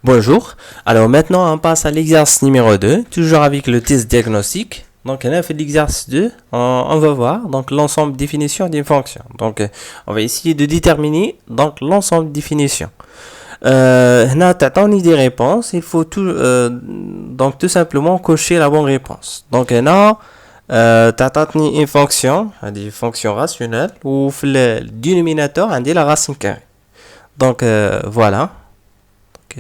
Bonjour. Alors maintenant, on passe à l'exercice numéro 2, toujours avec le test diagnostic. Donc, on a fait l'exercice 2, on va voir donc l'ensemble de définition d'une fonction. Donc, on va essayer de déterminer donc l'ensemble de définition. Là, t'attends des réponses, il faut donc tout simplement cocher la bonne réponse. Donc, là, t'attends une fonction, une fonction rationnelle, ou le dénominateur, on dit la racine carrée. Donc, voilà. Donc,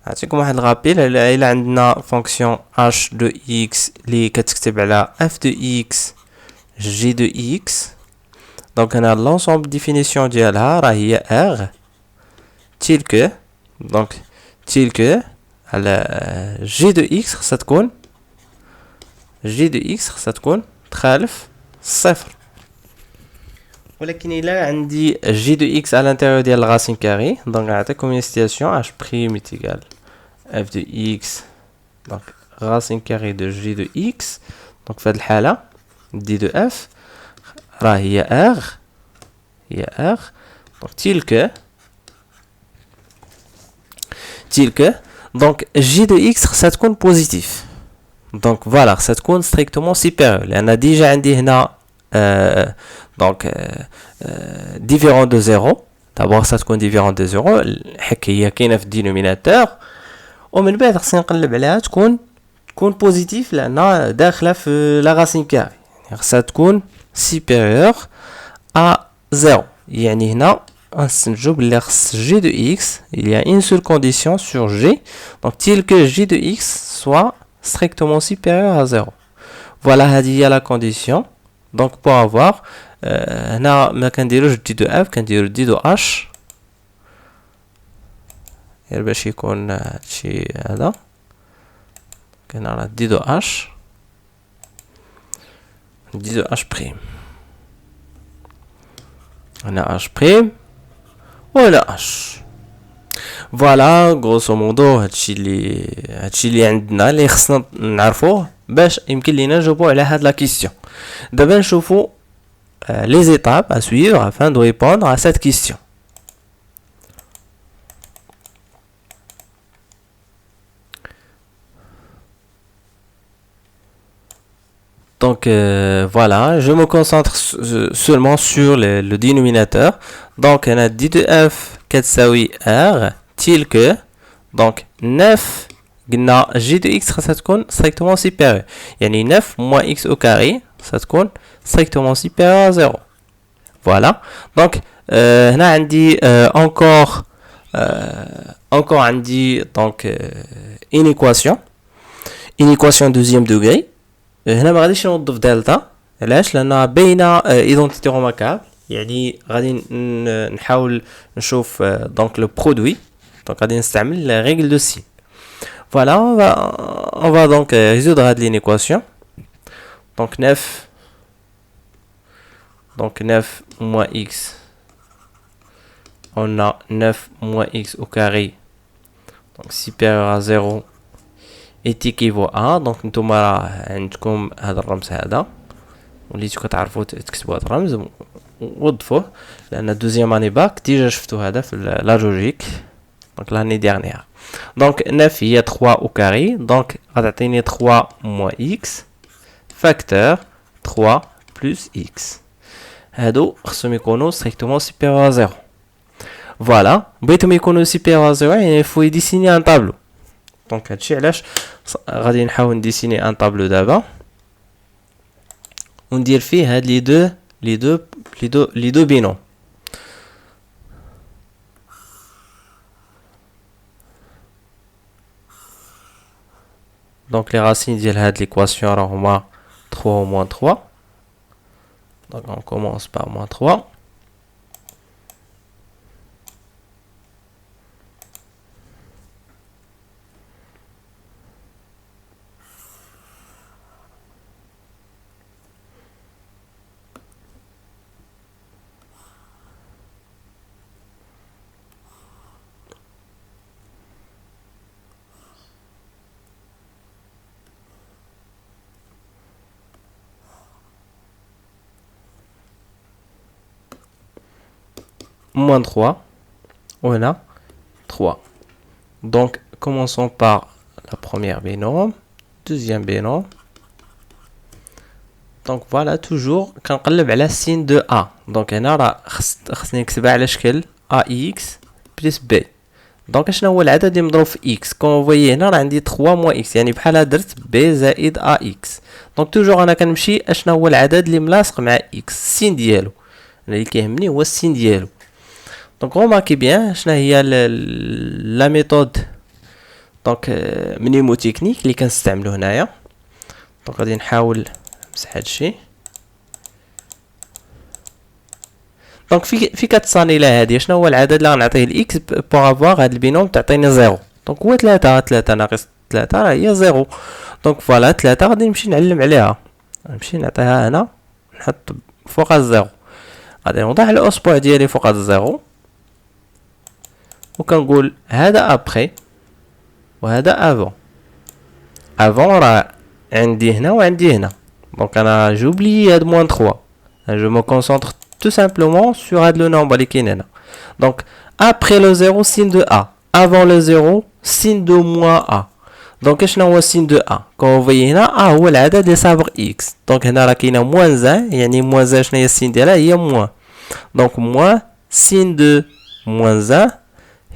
نعطيكم واحد الرابيل إلا عندنا فونكسيون h de x اللي كتكتب على f de x g de x. دونك هنا l'ensemble définition ديالها راه هي r tel que دونك tel que على g de x خصها تكون g de x خصها تكون تخالف صفر. ولكن إلا عندي g de x à l'intérieur ديال الراسين كاري دونك نعطيكم une situation h prime est égal f de x donc racine carrée de g de x donc في هذه الحالة d de f راه هي r donc tel que donc g de x خصها تكون positif donc voilà خصها تكون strictement supérieur لأن ديجا عندي هنا donc différent de 0 d'abord ça تكون différent de 0 حك هي كاينة في الدينوميناتور ومن بعد خصني نقلب عليها تكون بوزيتيف لأنها داخلة في لا راسين كاري يعني خصها تكون supérieur à 0 يعني هنا غنستنتجو بلي خص g de x il y a une seule condition sur g donc tel que g de x soit strictement supérieur à 0 voilà هذه هي la condition donc pour avoir هنا ما كنديروش d de f كنديرو d de h غير باش يكون هادشي هذا كاين راه دي دو اش بريم هنا اش بريم ولا اش فوالا غروسو مودو هادشي اللي عندنا اللي خصنا نعرفوه باش يمكن لينا نجاوبو على هاد لا كيسيون. دابا نشوفو les étapes à suivre afin de répondre à cette question. Donc voilà, je me concentre seulement sur le dénominateur. Donc on a d de f كتساوي r tel que donc 9 قلنا g de x خاصها تكون strictement supérieur يعني 9 moins x au carré ça تكون strictement supérieur à 0. Voilà. Donc هنا عندي encore عندي donc une équation deuxième degré. هنا ما غاديش نوظف دلتا علاش لان باينه ايدونتيتي روماركابل يعني غادي نحاول نشوف دونك لو برودوي دونك غادي نستعمل لا ريغل دو سين. فوالا on va donc résoudre هاد لينيكواسيون دونك 9 moins x on a 9 moins x au carré donc supérieur à 0 est équivaut à donc نتوما راه عندكم هذا الرمز هذا وليتو كتعرفوا تكتبوا هذا الرمز وظفوه لان دوزيام اني باك ديجا شفتو هذا في لا لوجيك دونك لاني ديرنيير. دونك 9 هي 3 au carré دونك غتعطيني 3 moins x facteur 3 plus x هادو خصهم يكونوا strictement supérieur à 0. فوالا بغيتهم يكونوا supérieur à 0 يعني faut يديسيني ان طابلو دونك هادشي علاش غادي نحاول نديسيني ان طابلو دابا وندير فيه هاد لي دو بينوم. دونك لي راسين ديال هاد ليكواسيون راه هما 3 moins 3 donc on commence par moins 3 moins 3 وهنا 3 Donc commençons par la première binôme, deuxième binôme. Donc voilà, toujours كنقلب على السين de A. Donc هنا راه خصني نكتبها على شكل AX plus B. دونك شنو هو العدد اللي مضروب في x كون فويي هنا راه عندي 3 موان x يعني بحال درت b زائد ax. دونك توجور انا كنمشي اشنا هو العدد اللي ملاصق مع x السين ديالو اللي كيهمني هو السين ديالو. دونك روماركي بيان شنو هي لا ميثود دونك منيموتكنيك اللي كنستعملو هنايا. دونك غادي نحاول نمسح هادشي. دونك في كتصاني لها هادي شنو هو العدد اللي غنعطيه لاكس بوغ افوار هاد البينوم تعطيني 0. دونك هو 3 ناقص 3 راه هي 0. دونك فوالا 3 غادي نمشي نعلم عليها، نمشي نعطيها هنا نحط فوق الزيرو، غادي نوضع الاصبع ديالي فوق الزيرو وكنقول هذا ابخي وهذا افون راه عندي هنا وعندي هنا. دونك انا جوبلي هاد موان 3 je me concentre tout simplement sur le nombre qui est là. Donc, après le 0, signe de A. Avant le 0, signe de moins A. Donc, qu'est-ce que c'est le signe de A? Quand vous voyez là, A est le nombre des sabres X. Donc, il y a moins 1. Il y a moins 1, c'est le signe de là, il y a moins. Donc, moins, signe de moins 1,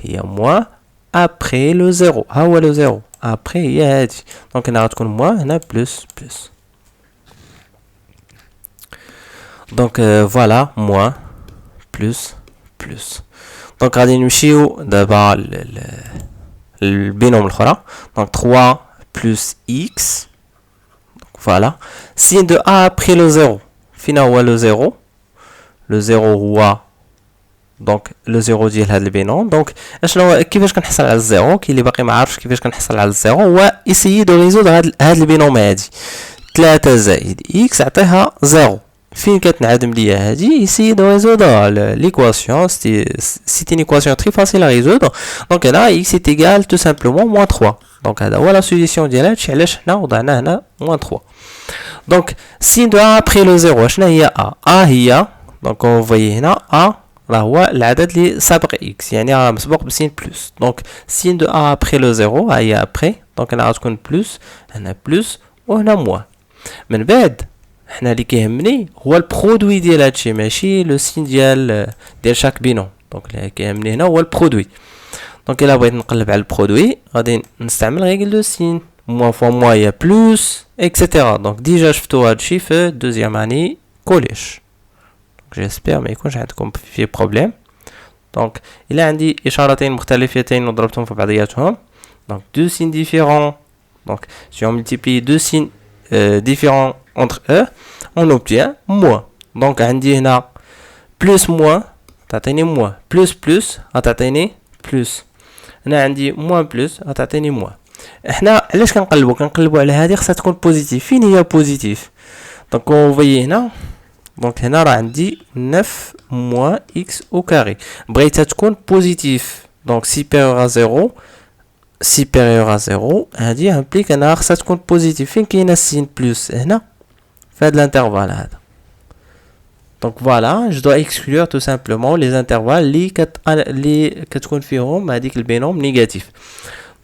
il y a moins après le 0. Ah ouais, le 0. Après, il y a donc, il y a moins, il y a plus. Donc voilà, moins, plus. Donc غادي نمشيو دابا البينوم الاخرى. Donc 3 plus x. Donc voilà. Signe de A après le 0. فينا هو le 0. Le 0 هو donc le 0 ديال هذا البينوم. دونك اشنو كيفاش كنحصل على الزيرو؟ كاين اللي باقي ما عارفش كيفاش كنحصل على الزيرو. هو اسيي دو ريزود هاد البينوم هادي 3 زائد x عطيها 0. فين كتنعدم ليا هادي essayer de résoudre l'équation. C'est une équation très facile à résoudre. Donc là x est égal tout simplement moins 3. Donc هذا هو la solution ديال هادشي علاش حنا وضعنا هنا moins 3. Donc signe de A après le 0 شنو هي A؟ A هي donc on voit هنا A راه هو العدد اللي سابق x يعني راه مسبوق بسين بلس. Donc signe de A après le 0 هي après. Donc هنا غتكون بلس هنا بلس وهنا موان. من بعد حنا اللي كيهمني هو البرودوي ديال هادشي ماشي لو سين ديال شاك بينوم. دونك اللي كيهمني هنا هو البرودوي. دونك الا بغيت نقلب على البرودوي غادي نستعمل غير لو سين موان فوا موان يا بلس اكسيتيرا. دونك ديجا شفتو هادشي في دوزيام اني كوليج. دونك جيسبر ما يكونش عندكم فيه بروبليم. دونك الا عندي اشارتين مختلفتين وضربتهم في بعضياتهم دونك دو سين ديفيرون. دونك si on multiplie deux signes différents entre eux on obtient moins. Donc عندي هنا plus moins تعطيني moins plus غتعطيني plus. هنا عندي moins plus غتعطيني moins. احنا علاش كنقلبوا على هذه خصها تكون بوزيتيف. فين هي بوزيتيف؟ دونك on voit هنا دونك هنا راه عندي 9 moins x au carré. بغيتها تكون بوزيتيف دونك supérieur à 0 supérieur à 0 هذه امبليك انها خصها تكون بوزيتيف. فين كاينه السين بلس؟ هنا في هذا الانترفال هذا. دونك فوالا جو دو اكسكلور تو سامبلومون لي انترفال اللي كتكون فيهم هذيك البينوم نيجاتيف.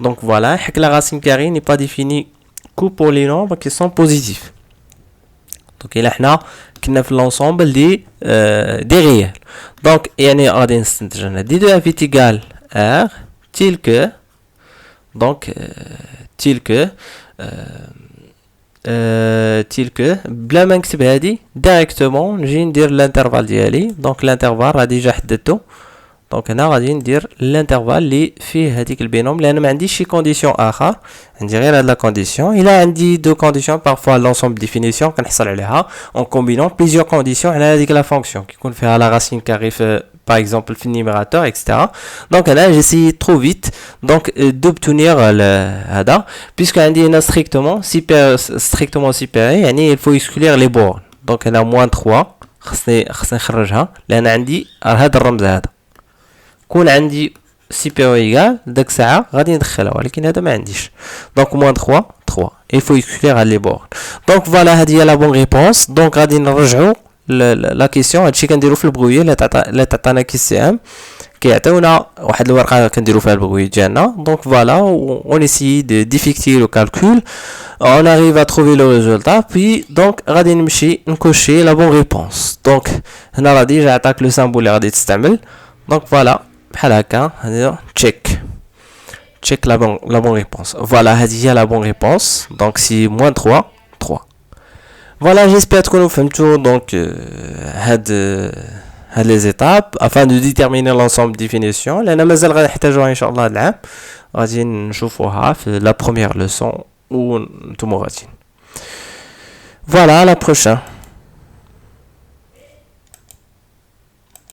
دونك فوالا حيت لا راسين كاري ني با ديفيني كو بور لي نومبر كي سون بوزيتيف. دونك الا حنا كنا في لونسومبل دي ريال دونك يعني غادي نستنتج ان دي دو اف ايكال ار تيل كو دونك تيل كو بلا ما نكتب هادي ديريكتومون نجي ندير الانترفال ديالي. دونك الانترفال راه ديجا حددته. دونك هنا غادي ندير الانترفال اللي فيه هذيك البينوم لان ما عنديش شي كونديسيون اخر عندي غير هاد لا كونديسيون. الا عندي دو كونديسيون بارفوا لونسومبل ديفينيسيون كنحصل عليها اون كومبينون بليزيور كونديسيون على هذيك لا فونكسيون كيكون فيها لا راسين كاري في par exemple في النيميراتور etc. Donc là j'ai essayé trop vite donc d'obtenir هذا puisque عندي هنا strictement supérieur يعني il faut exclure les bornes. donc هنا moins 3 خصني نخرجها لان عندي هذا الرمز هذا كون عندي supérieur égal داك الساعه غادي ندخلها ولكن هذا ما عنديش. donc moins 3 il faut exclure les bornes. donc voilà هذه هي la bonne réponse. donc غادي نرجعوا لا كيسيون هادشي كنديرو في البغويه اللي تعطانا كيسيام كيعطيونا واحد الورقه كنديرو فيها البغوي ديالنا. دونك فوالا اون اسيي دو ديفيكتي لو كالكول اون اريف ا تروفي لو ريزولتا بي دونك غادي نمشي نكوشي لا بون ريبونس. دونك هنا راه ديجا عطاك لو سامبول اللي غادي تستعمل. دونك فوالا بحال هكا هذا تشيك la bonne réponse. Voilà, هذه هي la bonne réponse. Donc c'est moins 3. Voilà, j'espère que nous faisons tout donc les étapes afin de déterminer l'ensemble de définitions. لأن مازال غنحتاجوها إن شاء الله هاد العام. غادي نشوفوها في la première leçon ou نتوما غاديين. Voilà, à la prochaine.